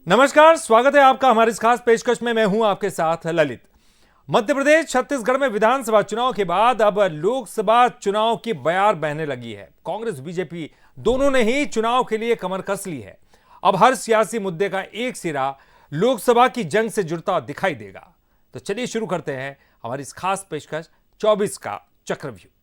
नमस्कार, स्वागत है आपका हमारी इस खास पेशकश में। मैं हूं आपके साथ ललित। मध्य प्रदेश छत्तीसगढ़ में विधानसभा चुनाव के बाद अब लोकसभा चुनाव की बयार बहने लगी है। कांग्रेस बीजेपी दोनों ने ही चुनाव के लिए कमर कस ली है। अब हर सियासी मुद्दे का एक सिरा लोकसभा की जंग से जुड़ता दिखाई देगा। तो चलिए शुरू करते हैं हमारी इस खास पेशकश 24 का चक्रव्यूह।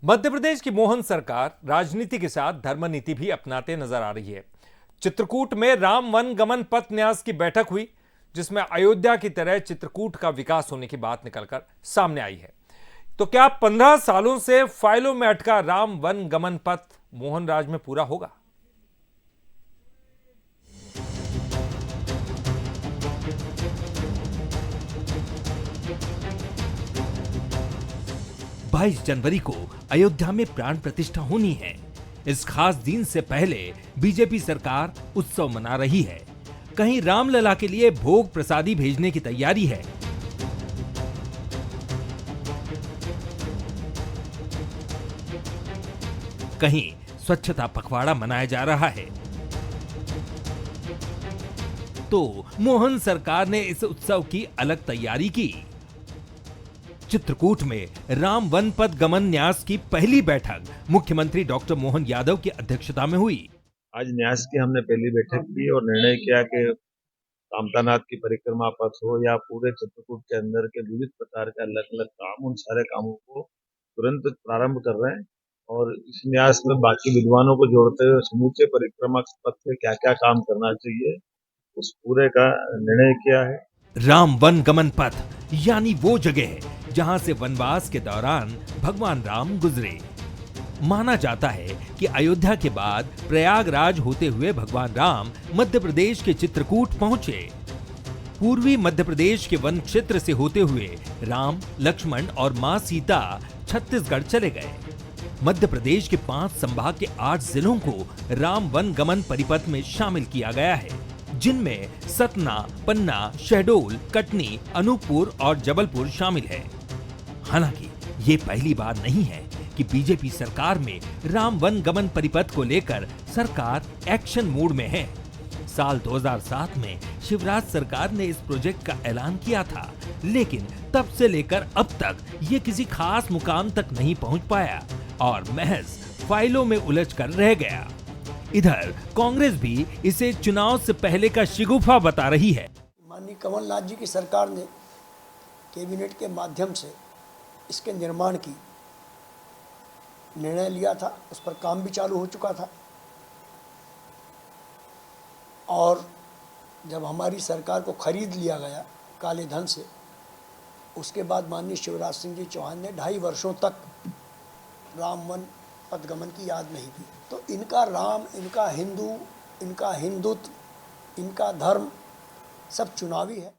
मध्य प्रदेश की मोहन सरकार राजनीति के साथ धर्मनीति भी अपनाते नजर आ रही है। चित्रकूट में राम वन गमन पथ न्यास की बैठक हुई, जिसमें अयोध्या की तरह चित्रकूट का विकास होने की बात निकलकर सामने आई है। तो क्या 15 सालों से फाइलों में अटका राम वन गमन पथ मोहन राज में पूरा होगा? जनवरी को अयोध्या में प्राण प्रतिष्ठा होनी है। इस खास दिन से पहले बीजेपी सरकार उत्सव मना रही है। कहीं रामलला के लिए भोग प्रसादी भेजने की तैयारी है, कहीं स्वच्छता पखवाड़ा मनाया जा रहा है। तो मोहन सरकार ने इस उत्सव की अलग तैयारी की। चित्रकूट में राम वन पथ गमन न्यास की पहली बैठक मुख्यमंत्री डॉक्टर मोहन यादव की अध्यक्षता में हुई। आज न्यास की हमने पहली बैठक की और निर्णय किया कि कामतानाथ की परिक्रमा पथ हो या पूरे चित्रकूट के अंदर के विविध प्रकार के अलग अलग काम, उन सारे कामों को तुरंत प्रारंभ कर रहे हैं। और इस न्यास में बाकी विद्वानों को जोड़ते हुए समूचे परिक्रमा पथ में क्या क्या काम करना चाहिए, उस पूरे का निर्णय किया है। राम वन गमन पथ यानी वो जगह है जहां से वनवास के दौरान भगवान राम गुजरे। माना जाता है कि अयोध्या के बाद प्रयागराज होते हुए भगवान राम मध्य प्रदेश के चित्रकूट पहुंचे। पूर्वी मध्य प्रदेश के वन क्षेत्र से होते हुए राम, लक्ष्मण और मां सीता छत्तीसगढ़ चले गए। मध्य प्रदेश के 5 संभाग के 8 जिलों को राम वन गमन परिपथ में शामिल किया गया है, जिनमें सतना, पन्ना, शहडोल, कटनी, अनूपपुर और जबलपुर शामिल है। हालांकि ये पहली बार नहीं है कि बीजेपी सरकार में राम वन गमन परिपथ को लेकर सरकार एक्शन मोड में है। साल 2007 में शिवराज सरकार ने इस प्रोजेक्ट का ऐलान किया था, लेकिन तब से लेकर अब तक ये किसी खास मुकाम तक नहीं पहुंच पाया और महज फाइलों में उलझ कर रह गया। इधर कांग्रेस भी इसे चुनाव से पहले का शिगुफा बता रही है। माननीय कमलनाथ जी की सरकार ने कैबिनेट के माध्यम से इसके निर्माण की निर्णय लिया था, उस पर काम भी चालू हो चुका था। और जब हमारी सरकार को खरीद लिया गया काले धन से, उसके बाद माननीय शिवराज सिंह जी चौहान ने 2.5 वर्षों तक राम वन पथगमन की याद नहीं की। तो इनका राम, इनका हिंदू, इनका हिंदुत्व, इनका धर्म सब चुनावी है।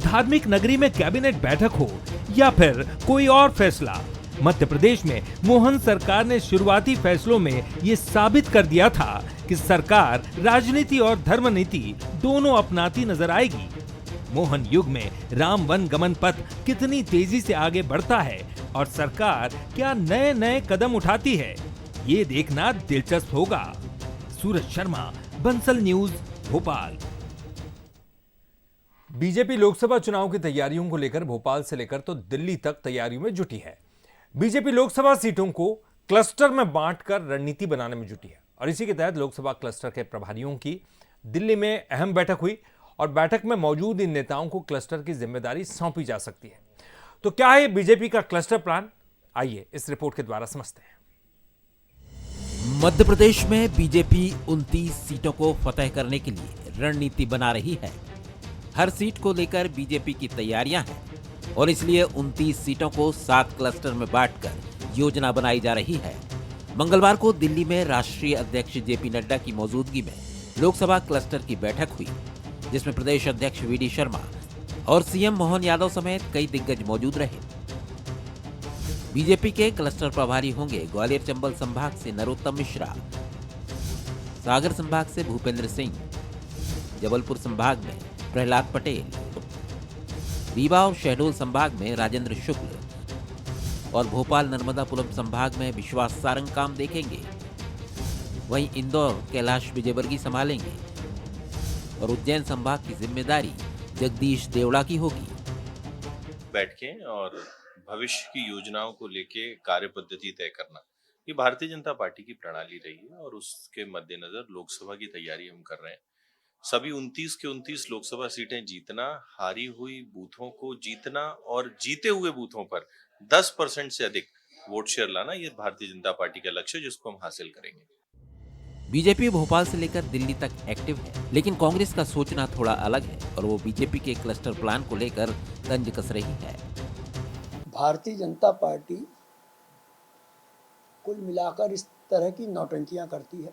धार्मिक नगरी में कैबिनेट बैठक हो या फिर कोई और फैसला, मध्य प्रदेश में मोहन सरकार ने शुरुआती फैसलों में ये साबित कर दिया था कि सरकार राजनीति और धर्मनीति दोनों अपनाती नजर आएगी। मोहन युग में राम वन गमन पथ कितनी तेजी से आगे बढ़ता है और सरकार क्या नए नए कदम उठाती है, ये देखना दिलचस्प होगा। सूरज शर्मा, बंसल न्यूज, भोपाल। बीजेपी लोकसभा चुनाव की तैयारियों को लेकर भोपाल से लेकर तो दिल्ली तक तैयारियों में जुटी है। बीजेपी लोकसभा सीटों को क्लस्टर में बांटकर रणनीति बनाने में जुटी है और इसी के तहत लोकसभा क्लस्टर के प्रभारियों की दिल्ली में अहम बैठक हुई और बैठक में मौजूद इन नेताओं को क्लस्टर की जिम्मेदारी सौंपी जा सकती है। तो क्या है बीजेपी का क्लस्टर प्लान, आइए इस रिपोर्ट के द्वारा समझते हैं। मध्य प्रदेश में बीजेपी 29 सीटों को फतह करने के लिए रणनीति बना रही है। हर सीट को लेकर बीजेपी की तैयारियां हैं और इसलिए 29 सीटों को 7 क्लस्टर में बांटकर योजना बनाई जा रही है। मंगलवार को दिल्ली में राष्ट्रीय अध्यक्ष जेपी नड्डा की मौजूदगी में लोकसभा क्लस्टर की बैठक हुई, जिसमें प्रदेश अध्यक्ष वीडी शर्मा और सीएम मोहन यादव समेत कई दिग्गज मौजूद रहे। बीजेपी के क्लस्टर प्रभारी होंगे ग्वालियर चंबल संभाग से नरोत्तम मिश्रा, सागर संभाग से भूपेंद्र सिंह, जबलपुर संभाग में प्रहलाद पटेल, रीवा और शहडोल संभाग में राजेंद्र शुक्ल और भोपाल नर्मदापुरम संभाग में विश्वास सारंग काम देखेंगे। वहीं इंदौर कैलाश विजयवर्गीय संभालेंगे और उज्जैन संभाग की जिम्मेदारी जगदीश देवड़ा की होगी। बैठकें और भविष्य की योजनाओं को लेके कार्य पद्धति तय करना, ये भारतीय जनता पार्टी की प्रणाली रही है और उसके मद्देनजर लोकसभा की तैयारी हम कर रहे हैं। सभी 29 के 29 लोकसभा सीटें जीतना, हारी हुई बूथों को जीतना और जीते हुए बूथों पर 10% से अधिक वोट शेयर लाना, ये भारतीय जनता पार्टी का लक्ष्य है जिसको हम हासिल करेंगे। बीजेपी भोपाल से लेकर दिल्ली तक एक्टिव है, लेकिन कांग्रेस का सोचना थोड़ा अलग है और वो बीजेपी के क्लस्टर प्लान को लेकर तंज कस रही है। भारतीय जनता पार्टी कुल मिलाकर इस तरह की नौटंकियां करती है।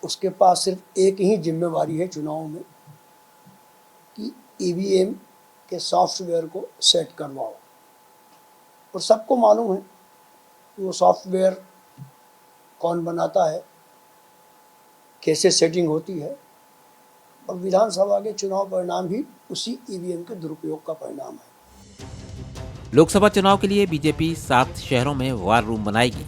उसके पास सिर्फ एक ही जिम्मेवारी है चुनाव में कि ईवीएम के सॉफ्टवेयर को सेट करवाओ, और सबको मालूम है कि वो सॉफ्टवेयर कौन बनाता है, कैसे सेटिंग होती है, और विधानसभा के चुनाव परिणाम भी उसी ईवीएम के दुरुपयोग का परिणाम है। लोकसभा चुनाव के लिए बीजेपी 7 शहरों में वॉर रूम बनाएगी।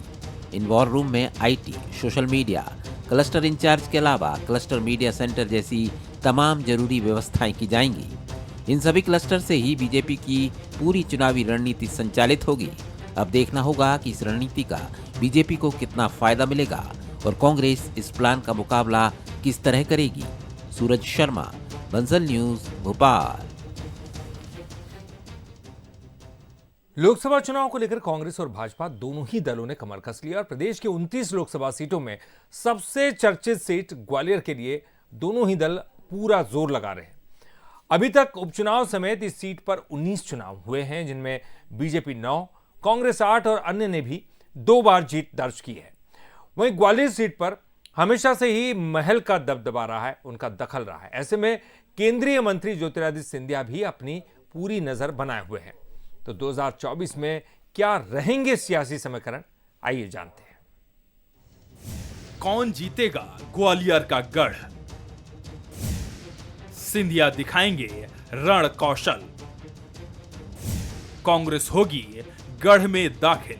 इन वॉर रूम में IT, social media, cluster incharge के अलावा क्लस्टर मीडिया सेंटर जैसी तमाम जरूरी व्यवस्थाएं की जाएंगी। इन सभी क्लस्टर से ही बीजेपी की पूरी चुनावी रणनीति संचालित होगी। अब देखना होगा कि इस रणनीति का बीजेपी को कितना फायदा मिलेगा और कांग्रेस इस प्लान का मुकाबला किस तरह करेगी। सूरज शर्मा, बंसल न्यूज, भोपाल। लोकसभा चुनाव को लेकर कांग्रेस और भाजपा दोनों ही दलों ने कमर कस लिया और प्रदेश के 29 लोकसभा सीटों में सबसे चर्चित सीट ग्वालियर के लिए दोनों ही दल पूरा जोर लगा रहे हैं। अभी तक उपचुनाव समेत इस सीट पर 19 चुनाव हुए हैं, जिनमें बीजेपी 9, कांग्रेस 8 और अन्य ने भी 2 बार जीत दर्ज की है। वहीं ग्वालियर सीट पर हमेशा से ही महल का दबदबा रहा है, उनका दखल रहा है। ऐसे में केंद्रीय मंत्री ज्योतिरादित्य सिंधिया भी अपनी पूरी नजर बनाए हुए हैं। तो 2024 में क्या रहेंगे सियासी समीकरण, आइए जानते हैं। कौन जीतेगा ग्वालियर का गढ़? सिंधिया दिखाएंगे रण कौशल। कांग्रेस होगी गढ़ में दाखिल।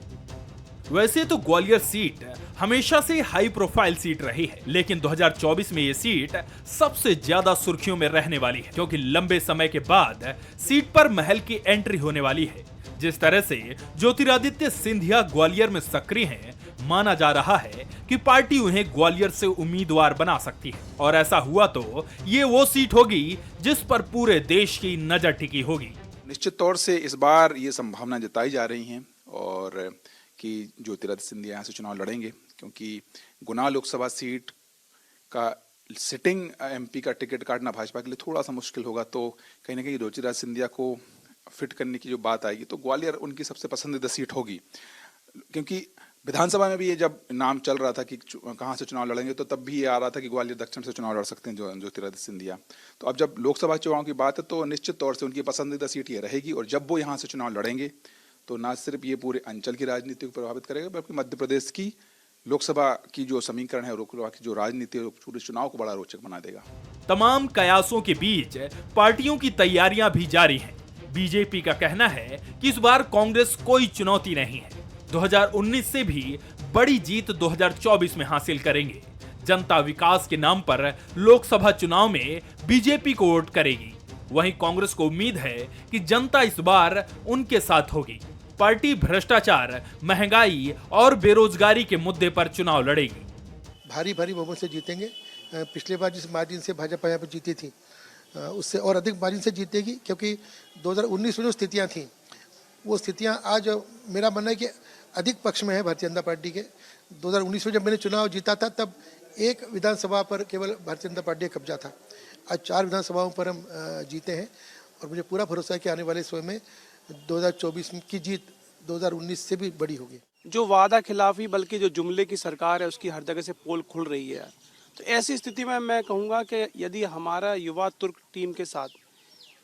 वैसे तो ग्वालियर सीट हमेशा से हाई प्रोफाइल सीट रही है, लेकिन 2024 में यह सीट सबसे ज्यादा सुर्खियों में रहने वाली है, क्योंकि लंबे समय के बाद सीट पर महल की एंट्री होने वाली है। जिस तरह से ज्योतिरादित्य सिंधिया ग्वालियर में सक्रिय हैं, माना जा रहा है कि पार्टी उन्हें ग्वालियर से उम्मीदवार बना सकती है, और ऐसा हुआ तो ये वो सीट होगी जिस पर पूरे देश की नजर टिकी होगी। निश्चित तौर से इस बार ये संभावना जताई जा रही है और कि ज्योतिरादित्य सिंधिया यहाँ से चुनाव लड़ेंगे, क्योंकि गुना लोकसभा सीट का सिटिंग एमपी का टिकट काटना भाजपा के लिए थोड़ा सा मुश्किल होगा। तो कहीं ना कहीं ज्योतिरादित्य सिंधिया को फिट करने की जो बात आएगी तो ग्वालियर उनकी सबसे पसंदीदा सीट होगी, क्योंकि विधानसभा में भी ये जब नाम चल रहा था कि कहाँ से चुनाव लड़ेंगे तो तब भी ये आ रहा था कि ग्वालियर दक्षिण से चुनाव लड़ सकते हैं ज्योतिरादित्य सिंधिया। तो अब जब लोकसभा चुनाव की बात है तो निश्चित तौर से उनकी पसंदीदा सीट ये रहेगी, और जब वो यहाँ से चुनाव लड़ेंगे तो ना सिर्फ ये पूरे अंचल की राजनीति को प्रभावित करेगा, बल्कि मध्य प्रदेश की लोकसभा की जो समीकरण है, लोकसभा की जो राजनीति है, पूरे चुनाव को बड़ा रोचक बना देगा। तमाम कयासों के बीच पार्टियों की तैयारियां भी जारी हैं। बीजेपी का कहना है कि इस बार कांग्रेस कोई चुनौती नहीं है, 2019 से भी बड़ी जीत 2024 में हासिल करेंगे। जनता विकास के नाम पर लोकसभा चुनाव में बीजेपी को वोट करेगी। वहीं कांग्रेस को उम्मीद है कि जनता इस बार उनके साथ होगी। पार्टी भ्रष्टाचार, महंगाई और बेरोजगारी के मुद्दे पर चुनाव लड़ेगी। भारी बहुमत से जीतेंगे। पिछले बार जिस मार्जिन से भाजपा यहाँ पर जीती थी उससे और अधिक मार्जिन से जीतेगी, क्योंकि 2019 में जो स्थितियाँ थीं वो स्थितियाँ आज मेरा मानना है कि अधिक पक्ष में है भारतीय जनता पार्टी के। 2019 में जब मैंने चुनाव जीता था तब एक विधानसभा पर केवल भारतीय जनता पार्टी का कब्जा था। आज 4 विधानसभाओं पर हम जीते हैं, और मुझे पूरा भरोसा है कि आने वाले समय में 2024 की जीत 2019 से भी बड़ी होगी। जो वादा खिलाफी बल्कि जो जुमले की सरकार है उसकी हर जगह से पोल खुल रही है, तो ऐसी स्थिति में मैं कहूँगा कि यदि हमारा युवा तुर्क टीम के साथ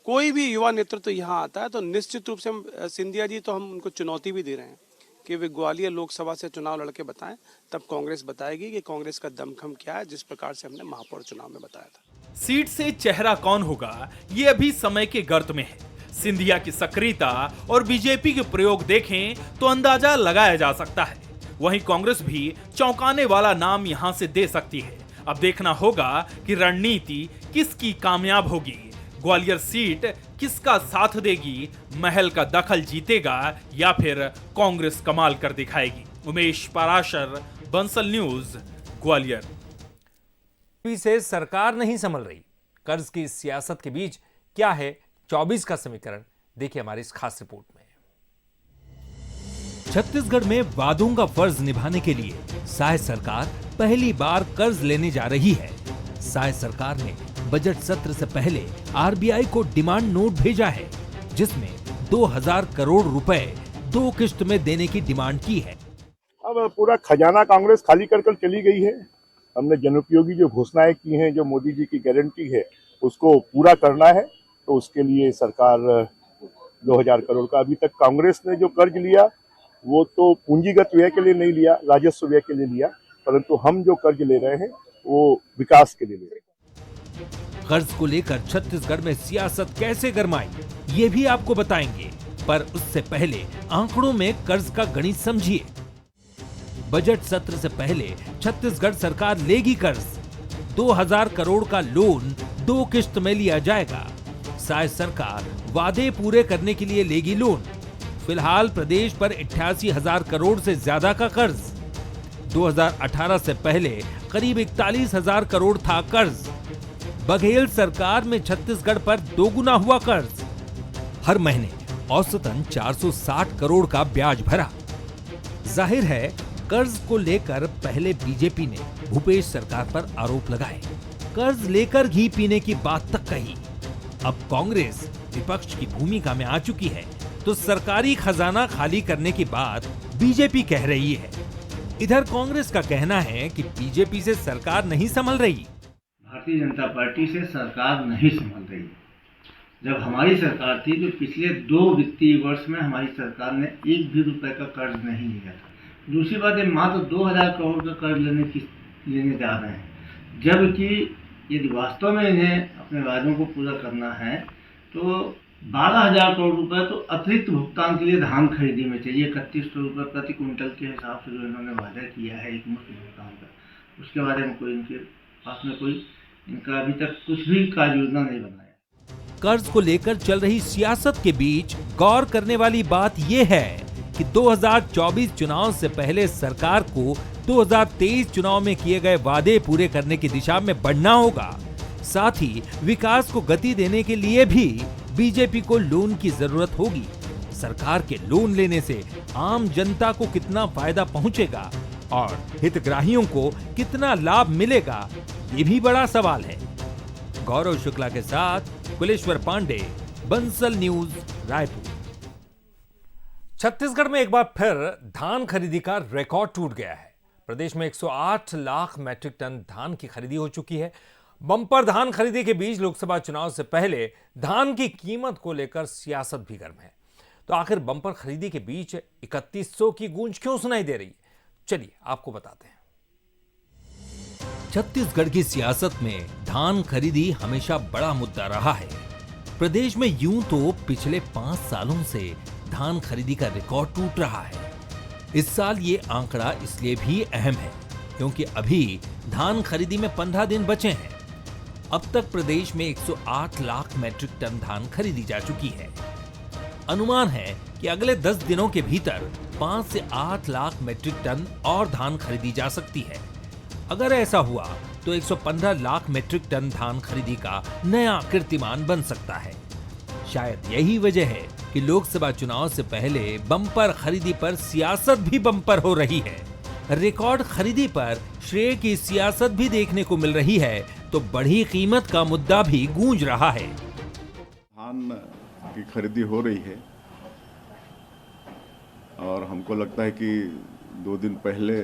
कोई भी युवा नेतृत्व यहाँ आता है तो निश्चित रूप से हम सिंधिया जी, तो हम उनको चुनौती भी दे रहे हैं कि वे ग्वालियर लोकसभा से चुनाव लड़के बताएं, तब कांग्रेस बताएगी कि कांग्रेस का दमखम क्या है, जिस प्रकार से हमने महापौर चुनाव में बताया था। सीट से चेहरा कौन होगा ये अभी समय के गर्त में है। सिंधिया की सक्रियता और बीजेपी के प्रयोग देखें तो अंदाजा लगाया जा सकता है। वहीं कांग्रेस भी चौंकाने वाला नाम यहां से दे सकती है। अब देखना होगा कि रणनीति किसकी कामयाब होगी। ग्वालियर सीट किसका साथ देगी, महल का दखल जीतेगा या फिर कांग्रेस कमाल कर दिखाएगी। उमेश पराशर, बंसल न्यूज, ग्वालियर। से सरकार नहीं संभल रही, कर्ज की सियासत के बीच क्या है 24 का समीकरण, देखिए हमारी इस खास रिपोर्ट में। छत्तीसगढ़ में वादों का फर्ज निभाने के लिए साय सरकार पहली बार कर्ज लेने जा रही है। साय सरकार ने बजट सत्र से पहले आरबीआई को डिमांड नोट भेजा है, जिसमें 2000 करोड़ रुपए 2 किश्त में देने की डिमांड की है। अब पूरा खजाना कांग्रेस खाली कर चली गई है। हमने जनोपयोगी जो घोषणाएं की हैं, जो मोदी जी की गारंटी है, उसको पूरा करना है। तो उसके लिए सरकार 2000 करोड़ का, अभी तक कांग्रेस ने जो कर्ज लिया वो तो पूंजीगत व्यय के लिए नहीं लिया, राजस्व व्यय के लिए लिया, परंतु हम जो कर्ज ले रहे हैं वो विकास के लिए ले रहे हैं। कर्ज को लेकर छत्तीसगढ़ में सियासत कैसे गरमाई, ये भी आपको बताएंगे, पर उससे पहले आंकड़ों में कर्ज का गणित समझिए। बजट सत्र से पहले छत्तीसगढ़ सरकार लेगी कर्ज। 2000 करोड़ का लोन 2 किश्त में लिया जाएगा। साय सरकार वादे पूरे करने के लिए लेगी लोन। फिलहाल प्रदेश पर 88,000 करोड़ से ज्यादा का कर्ज। 2018 से पहले करीब 41,000 करोड़ था कर्ज। बघेल सरकार में छत्तीसगढ़ पर दोगुना हुआ कर्ज। हर महीने औसतन 460 करोड़ का ब्याज भरा। जाहिर है कर्ज को लेकर पहले बीजेपी ने भूपेश सरकार पर आरोप लगाए, कर्ज लेकर घी पीने की बात तक कही। अब कांग्रेस विपक्ष की भूमिका में आ चुकी है, तो सरकारी खजाना खाली करने की बात बीजेपी कह रही है। इधर कांग्रेस का कहना है कि बीजेपी से सरकार नहीं संभल रही। भारतीय जनता पार्टी से सरकार नहीं संभल रही। जब हमारी सरकार थी तो पिछले 2 वित्तीय वर्ष में हमारी सरकार ने 1 भी रुपए का कर्ज नहीं लिया था। दूसरी बात है, मात्र 2000 करोड़ का कर्ज लेने जा रहे हैं, जबकि यदि वास्तव में इन्हें अपने वादों को पूरा करना है तो 12,000 करोड़ रुपए तो अतिरिक्त भुगतान के लिए धान खरीदी में चाहिए। 3100 रुपये प्रति क्विंटल के हिसाब से जो इन्होंने वादा किया है एक मुश्त भुगतान का, उसके बारे में कोई इनके पास में कोई इनका अभी तक कुछ भी कार्य योजना नहीं बनाया। कर्ज को लेकर चल रही सियासत के बीच गौर करने वाली बात यह है कि 2024 चुनाव से पहले सरकार को 2023 चुनाव में किए गए वादे पूरे करने की दिशा में बढ़ना होगा। साथ ही विकास को गति देने के लिए भी बीजेपी को लोन की जरूरत होगी। सरकार के लोन लेने से आम जनता को कितना फायदा पहुंचेगा और हितग्राहियों को कितना लाभ मिलेगा, ये भी बड़ा सवाल है। गौरव शुक्ला के साथ कुलेश्वर पांडे, बंसल न्यूज, रायपुर। छत्तीसगढ़ में एक बार फिर धान खरीदी का रिकॉर्ड टूट गया है। प्रदेश में 108 लाख मैट्रिक टन धान की खरीदी हो चुकी है। बम्पर धान खरीदी के बीच लोकसभा चुनाव से पहले धान की कीमत को लेकर सियासत भी गर्म है। तो आखिर बम्पर खरीदी के बीच 3100 की गूंज क्यों सुनाई दे रही है, चलिए आपको बताते हैं। छत्तीसगढ़ की सियासत में धान खरीदी हमेशा बड़ा मुद्दा रहा है। प्रदेश में यूं तो पिछले 5 सालों से धान खरीदी का रिकॉर्ड टूट रहा है। इस साल ये आंकड़ा इसलिए भी अहम है क्योंकि अभी धान खरीदी में 15 दिन बचे हैं। अब तक प्रदेश में 108 लाख मैट्रिक टन धान खरीदी जा चुकी है। अनुमान है कि अगले 10 दिनों के भीतर 5 से 8 लाख मैट्रिक टन और धान खरीदी जा सकती है। अगर ऐसा हुआ तो 115 लाख मैट्रिक टन धान खरीदी का नया कीर्तिमान बन सकता है। शायद यही वजह है कि लोकसभा चुनाव से पहले बम्पर खरीदी पर सियासत भी बम्पर हो रही है। रिकॉर्ड खरीदी पर श्रेय की सियासत भी देखने को मिल रही है, तो बढ़ी कीमत का मुद्दा भी गूंज रहा है। धान की खरीदी हो रही है और हमको लगता है कि 2 दिन पहले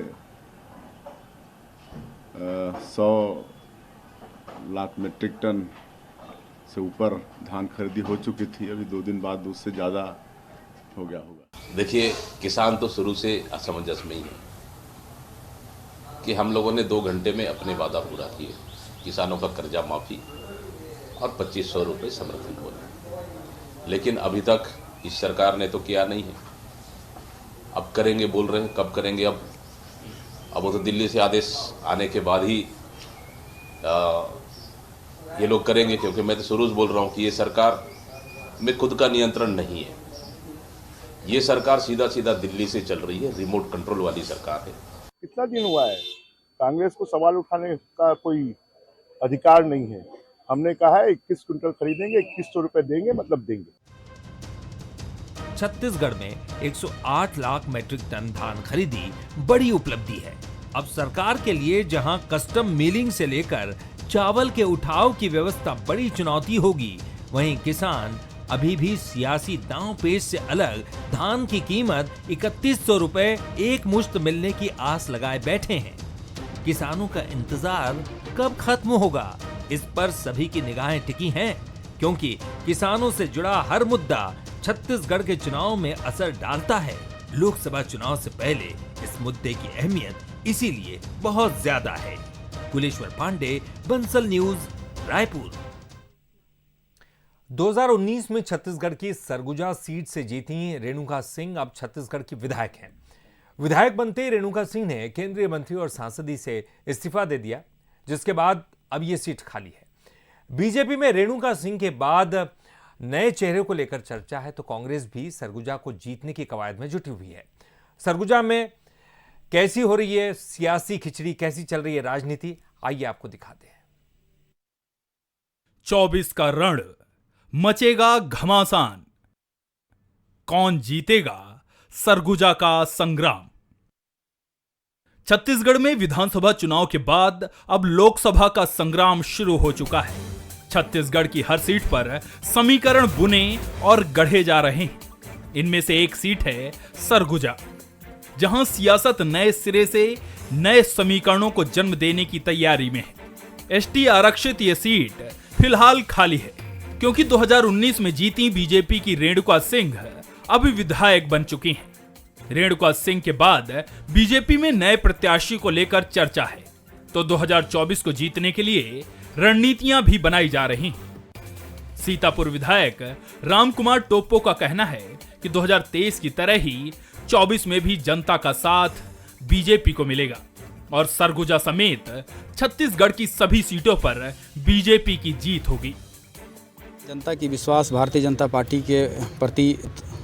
100 लाख मैट्रिक टन से ऊपर धान खरीदी हो चुकी थी। अभी 2 दिन बाद उससे ज़्यादा हो गया होगा। देखिए, किसान तो शुरू से असमंजस में ही है कि हम लोगों ने 2 घंटे में अपने वादा पूरा किए। किसानों का कर्जा माफ़ी, और 2500 रुपये समर्थन मूल्य। लेकिन अभी तक इस सरकार ने तो किया नहीं है। अब करेंगे बोल रहे हैं, कब करेंगे? अब वो तो दिल्ली से आदेश आने के बाद ही ये लोग करेंगे, क्योंकि मैं तो शुरू से बोल रहा हूँ कि ये सरकार में खुद का नियंत्रण नहीं है। ये सरकार सीधा सीधा दिल्ली से चल रही है, रिमोट कंट्रोल वाली सरकार है। कितना दिन हुआ है, कांग्रेस को सवाल उठाने का कोई अधिकार नहीं है। हमने कहा है 21 क्विंटल खरीदेंगे, 2100 रुपए देंगे, मतलब देंगे। छत्तीसगढ़ में 108 लाख मैट्रिक टन धान खरीदी बड़ी उपलब्धि है। अब सरकार के लिए जहां कस्टम मिलिंग से लेकर चावल के उठाव की व्यवस्था बड़ी चुनौती होगी, वहीं किसान अभी भी सियासी दांव पेच से अलग धान की कीमत 3100 रुपए एक मुश्त मिलने की आस लगाए बैठे हैं। किसानों का इंतजार कब खत्म होगा, इस पर सभी की निगाहें टिकी हैं, क्योंकि किसानों से जुड़ा हर मुद्दा छत्तीसगढ़ के चुनाव में असर डालता है। लोकसभा चुनाव से पहले इस मुद्दे की अहमियत इसीलिए बहुत ज्यादा है। कुलेश्वर पांडे, बंसल न्यूज, रायपुर। 2019 में छत्तीसगढ़ की सरगुजा सीट से जीती रेणुका सिंह अब छत्तीसगढ़ की विधायक हैं। विधायक बनते रेणुका सिंह ने केंद्रीय मंत्री और सांसदी से इस्तीफा दे दिया, जिसके बाद अब ये सीट खाली है। बीजेपी में रेणुका सिंह के बाद नए चेहरे को लेकर चर्चा है, तो कांग्रेस भी सरगुजा को जीतने की कवायद में जुटी हुई है। सरगुजा में कैसी हो रही है सियासी खिचड़ी, कैसी चल रही है राजनीति, आइए आपको दिखाते हैं। 24 का रण, मचेगा घमासान, कौन जीतेगा सरगुजा का संग्राम। छत्तीसगढ़ में विधानसभा चुनाव के बाद अब लोकसभा का संग्राम शुरू हो चुका है। छत्तीसगढ़ की हर सीट पर समीकरण बुने और गढ़े जा रहे हैं। इनमें से एक सीट है सरगुजा, जहां सियासत नए सिरे से नए समीकरणों को जन्म देने की तैयारी में है। एसटी आरक्षित यह सीट फिलहाल खाली है, क्योंकि 2019 में जीती बीजेपी की रेणुका सिंह अभी विधायक बन चुकी हैं। रेणुका सिंह के बाद बीजेपी में नए प्रत्याशी को लेकर चर्चा है, तो 2024 को जीतने के लिए रणनीतियां भी बनाई जा रही हैं। सीतापुर विधायक रामकुमार टोप्पो का कहना है कि 2023 की तरह ही 24 में भी जनता का साथ बीजेपी को मिलेगा और सरगुजा समेत छत्तीसगढ़ की सभी सीटों पर बीजेपी की जीत होगी। जनता की विश्वास भारतीय जनता पार्टी के प्रति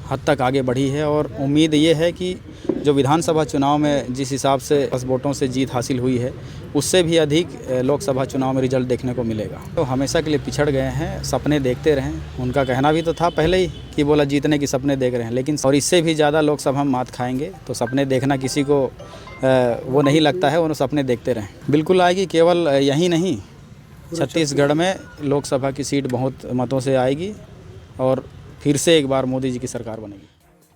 हद तक आगे बढ़ी है और उम्मीद ये है कि जो विधानसभा चुनाव में जिस हिसाब से 10 वोटों से जीत हासिल हुई है, उससे भी अधिक लोकसभा चुनाव में रिजल्ट देखने को मिलेगा। तो हमेशा के लिए पिछड़ गए हैं, सपने देखते रहें। उनका कहना भी तो था पहले ही कि बोला जीतने की सपने देख रहे हैं, लेकिन और इससे भी ज़्यादा लोकसभा में मात खाएंगे। तो सपने देखना किसी को वो नहीं लगता है, वो सपने देखते रहें। बिल्कुल आएगी, केवल यही नहीं, छत्तीसगढ़ में लोकसभा की सीट बहुत मतों से आएगी और फिर से एक बार मोदी जी की सरकार बनेगी।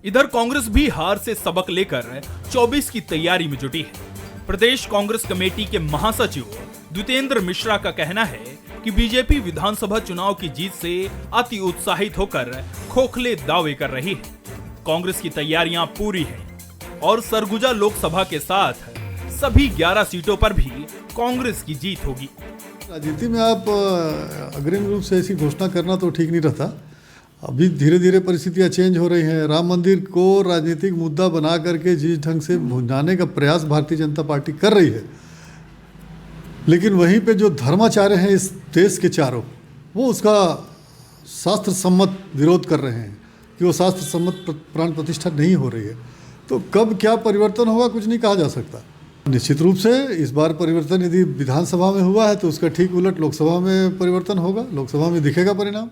इधर कांग्रेस भी हार से सबक लेकर 24 की तैयारी में जुटी है। प्रदेश कांग्रेस कमेटी के महासचिव द्वितेंद्र मिश्रा का कहना है कि बीजेपी विधानसभा चुनाव की जीत से अति उत्साहित होकर खोखले दावे कर रही है। कांग्रेस की तैयारियां पूरी हैं और सरगुजा लोकसभा के साथ सभी 11 सीटों पर भी कांग्रेस की जीत होगी। राजनीति में आप अग्रिम रूप से ऐसी घोषणा करना तो ठीक नहीं रहता। अभी धीरे धीरे परिस्थितियां चेंज हो रही हैं। राम मंदिर को राजनीतिक मुद्दा बना करके जिस ढंग से भुनाने का प्रयास भारतीय जनता पार्टी कर रही है, लेकिन वहीं पे जो धर्माचार्य हैं इस देश के चारों, वो उसका शास्त्र सम्मत विरोध कर रहे हैं कि वो शास्त्र सम्मत प्राण प्रतिष्ठा नहीं हो रही है। तो कब क्या परिवर्तन होगा कुछ नहीं कहा जा सकता। निश्चित रूप से इस बार परिवर्तन यदि विधानसभा में हुआ है तो उसका ठीक उलट लोकसभा में परिवर्तन होगा, लोकसभा में दिखेगा परिणाम।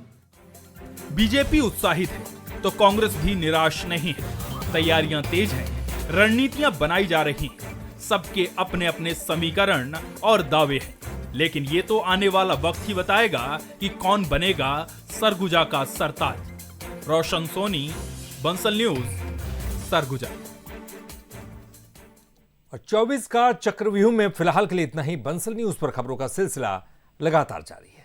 बीजेपी उत्साहित है तो कांग्रेस भी निराश नहीं है। तैयारियां तेज हैं, रणनीतियां बनाई जा रही हैं, सबके अपने अपने समीकरण और दावे हैं, लेकिन ये तो आने वाला वक्त ही बताएगा कि कौन बनेगा सरगुजा का सरताज। रोशन सोनी, बंसल न्यूज, सरगुजा। और 24 का चक्रव्यूह में फिलहाल के लिए इतना ही। बंसल न्यूज पर खबरों का सिलसिला लगातार जारी है।